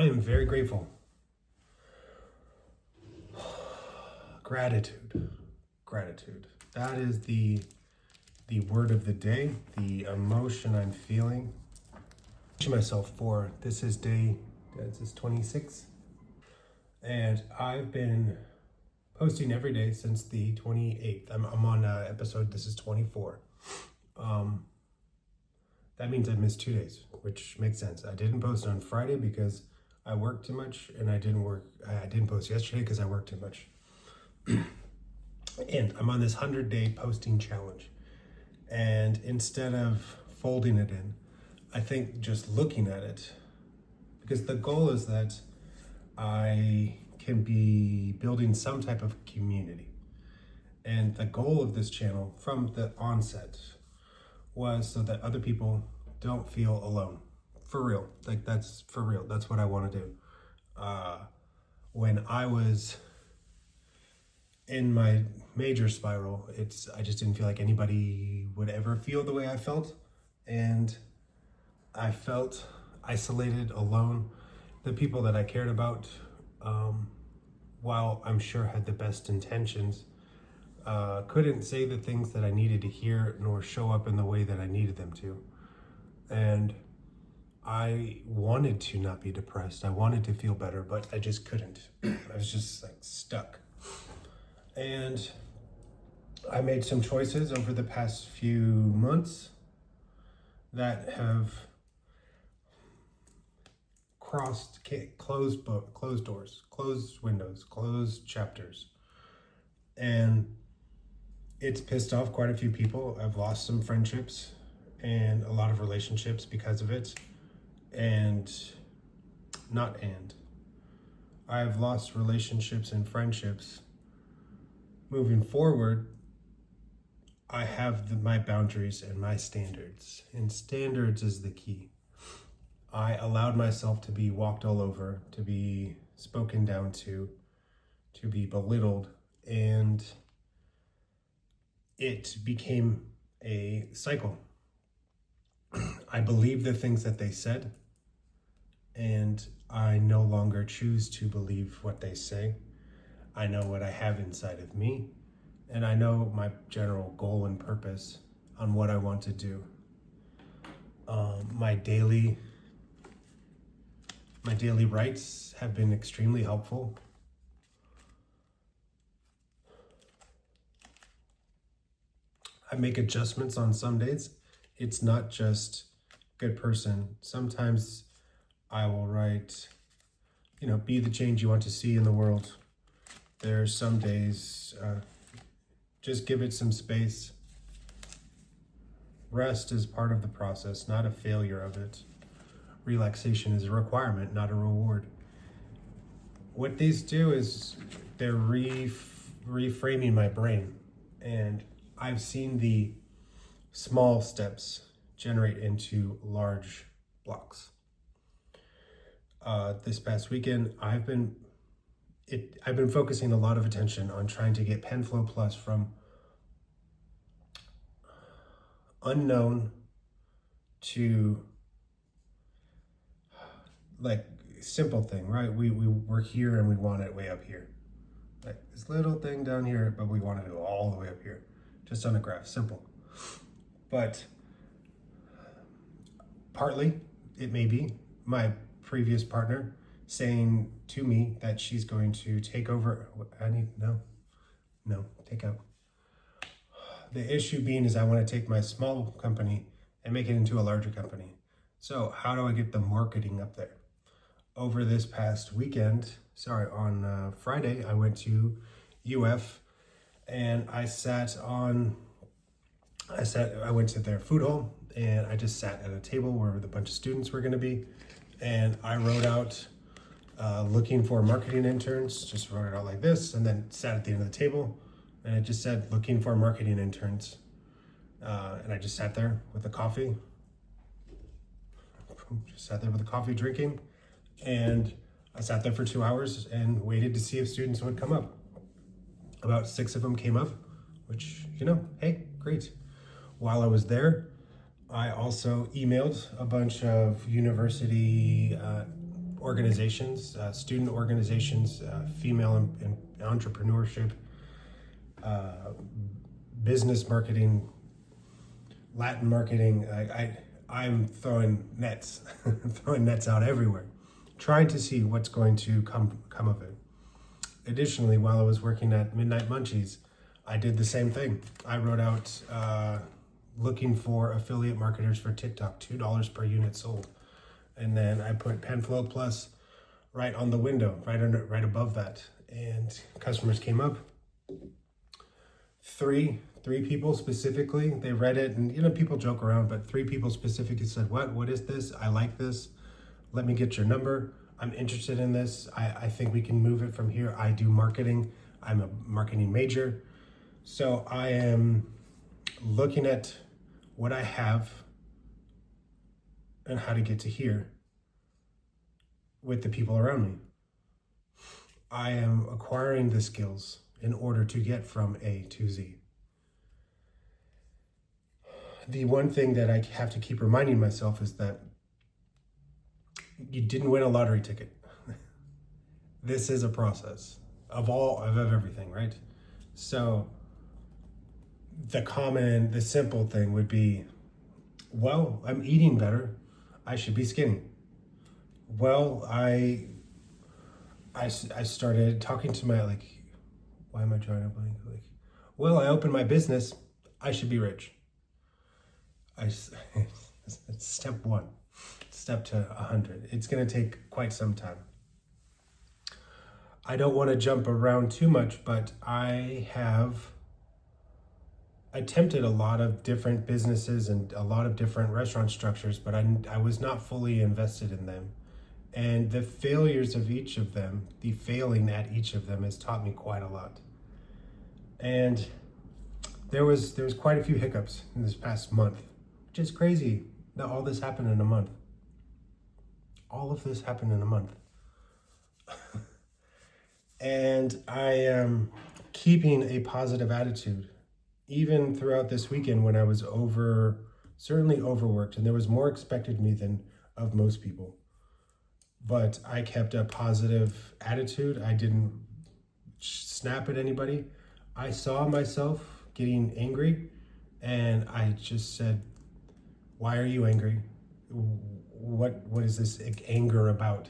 I am very grateful. Gratitude. Gratitude. That is the word of the day, the emotion I'm feeling. Myself for this is 26, and I've been posting every day since the 28th. I'm on episode, this is 24. That means I missed 2 days, which makes sense. I didn't post on Friday because I worked too much, and I didn't post yesterday because I worked too much. And I'm on this 100-day posting challenge. And instead of folding it in, I think just looking at it, because the goal is that I can be building some type of community. And the goal of this channel from the onset was so that other people don't feel alone. For real. Like, that's for real. That's what I want to do. When I was in my major spiral, I just didn't feel like anybody would ever feel the way I felt. And I felt isolated, alone. The people that I cared about, while I'm sure had the best intentions, couldn't say the things that I needed to hear nor show up in the way that I needed them to. And I wanted to not be depressed. I wanted to feel better, but I just couldn't. I was just like stuck. And I made some choices over the past few months that have closed doors, closed windows, closed chapters. And it's pissed off quite a few people. I've lost some friendships and a lot of relationships because of it. I've lost relationships and friendships. Moving forward, I have my boundaries and my standards. And standards is the key. I allowed myself to be walked all over, to be spoken down to be belittled, and it became a cycle. I believe the things that they said, and I no longer choose to believe what they say. I know what I have inside of me, and I know my general goal and purpose on what I want to do. My daily rites have been extremely helpful. I make adjustments on some days. It's not just good person. Sometimes I will write, be the change you want to see in the world. There are some days, just give it some space. Rest is part of the process, not a failure of it. Relaxation is a requirement, not a reward. What these do is they're reframing my brain. And I've seen the small steps generate into large blocks. This past weekend, I've been focusing a lot of attention on trying to get PenFlow Plus from unknown to like simple thing, right? We're here and we want it way up here. Like this little thing down here, but we want to go all the way up here. Just on a graph, simple. But partly it may be my previous partner saying to me that she's going to take over. Take out. The issue being is I want to take my small company and make it into a larger company. So how do I get the marketing up there? Over this past weekend, on Friday, I went to UF and I went to their food hall and I just sat at a table where the bunch of students were going to be. And I wrote out looking for marketing interns, just wrote it out like this, and then sat at the end of the table, and it just said looking for marketing interns. And I just sat there with a coffee, drinking, and I sat there for 2 hours and waited to see if students would come up. About 6 of them came up, which, hey, great. While I was there, I also emailed a bunch of university organizations, student organizations, female and entrepreneurship, business marketing, Latin marketing. I'm throwing nets, throwing nets out everywhere, trying to see what's going to come of it. Additionally, while I was working at Midnight Munchies, I did the same thing. I wrote out looking for affiliate marketers for TikTok, $2 per unit sold. And then I put PenFlow Plus right on the window, right above that. And customers came up. Three people specifically, they read it, and people joke around, but 3 people specifically said, what is this? I like this. Let me get your number. I'm interested in this. I think we can move it from here. I do marketing. I'm a marketing major. So I am looking at what I have and how to get to here with the people around me. I am acquiring the skills in order to get from A to Z. The one thing that I have to keep reminding myself is that you didn't win a lottery ticket. This is a process of everything, right? So the simple thing would be, well, I'm eating better. I should be skinny. Well, I started talking to my, why am I drawing a blank? Well, I opened my business. I should be rich. Step 1, step to 100. It's going to take quite some time. I don't want to jump around too much, but I have attempted a lot of different businesses and a lot of different restaurant structures, but I was not fully invested in them. And the failures of each of them, the failing at each of them has taught me quite a lot. And there was quite a few hiccups in this past month, which is crazy that all this happened in a month. All of this happened in a month. And I am keeping a positive attitude, even throughout this weekend when I was certainly overworked, and there was more expected of me than of most people. But I kept a positive attitude. I didn't snap at anybody. I saw myself getting angry, and I just said, why are you angry? What is this anger about?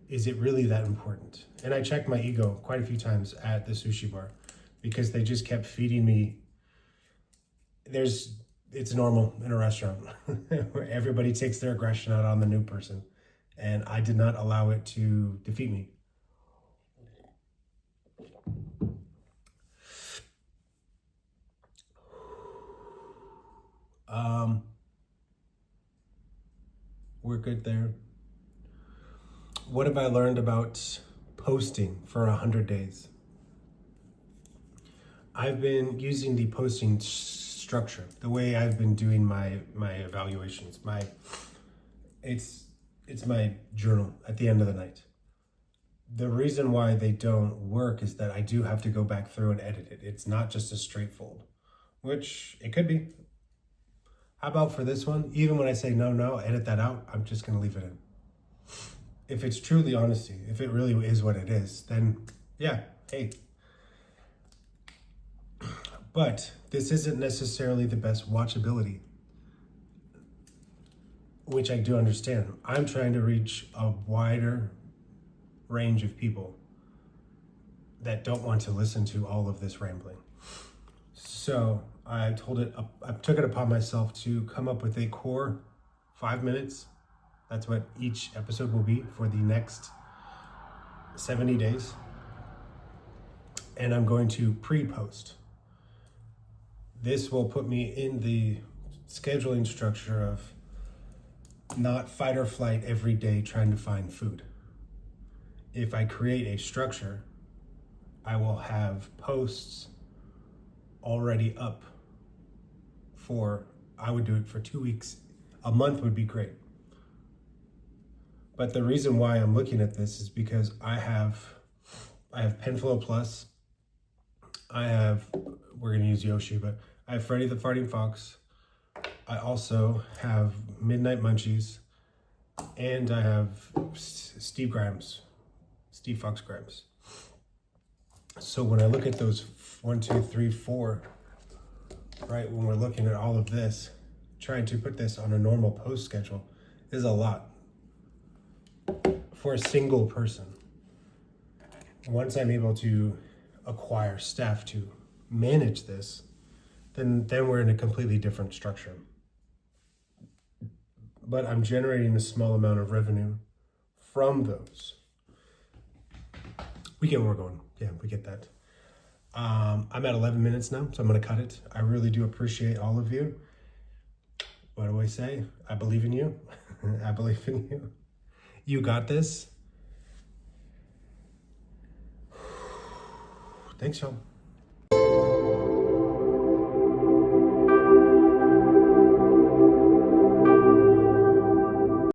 Is it really that important? And I checked my ego quite a few times at the sushi bar because they just kept feeding me. It's normal in a restaurant where everybody takes their aggression out on the new person. And I did not allow it to defeat me. We're good there. What have I learned about posting for 100 days? I've been using the posting structure, the way I've been doing my evaluations. It's my journal at the end of the night. The reason why they don't work is that I do have to go back through and edit it. It's not just a straight fold, which it could be. How about for this one? Even when I say no, edit that out, I'm just going to leave it in. If it's truly honesty, if it really is what it is, then yeah, hey. But this isn't necessarily the best watchability, which I do understand. I'm trying to reach a wider range of people that don't want to listen to all of this rambling. So I took it upon myself to come up with a core 5 minutes. That's what each episode will be for the next 70 days. And I'm going to pre-post. This will put me in the scheduling structure of not fight or flight every day trying to find food. If I create a structure, I will have posts already up I would do it for 2 weeks. A month would be great. But the reason why I'm looking at this is because I have PenFlow Plus. We're gonna use Yoshi, but I have Freddy the Farting Fox. I also have Midnight Munchies. and I have Steve Fox Grimes. So when I look at those 1, 2, 3, 4, right, when we're looking at all of this, trying to put this on a normal post schedule is a lot for a single person. Once I'm able to acquire staff to manage this, then we're in a completely different structure. But I'm generating a small amount of revenue from those. We get where we're going. Yeah, we get that. I'm at 11 minutes now, so I'm going to cut it. I really do appreciate all of you. What do I say? I believe in you. I believe in you. You got this. Thanks, y'all.